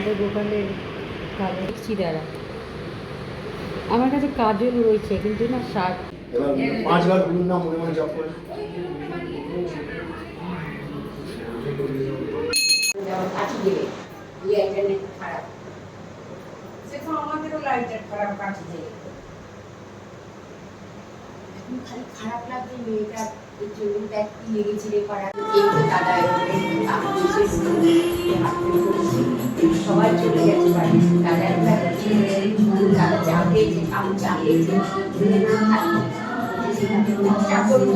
আমাদের গোপালের কাজল চিরারা। আমার কাছে কাজল রয়েছে কিন্তু না শার্ট। এবার 5 বার বলুন না মনে মনে জপ করে। কাঠি দেবে ইন্টারনেট খারাপ, সে তো আমাদেরও লাইটার খারাপ কাঠি দেবে। এখন খালি খারাপ লাগছে মেয়েটা, এই জন্য দেখ কি লেগেছিল পাড়া। এই তো দাদা সবাই চলে গেছে বাড়ি, দাদা একবার দাদা চা পেয়েছে, কাউ চা পেয়েছে, চা করবো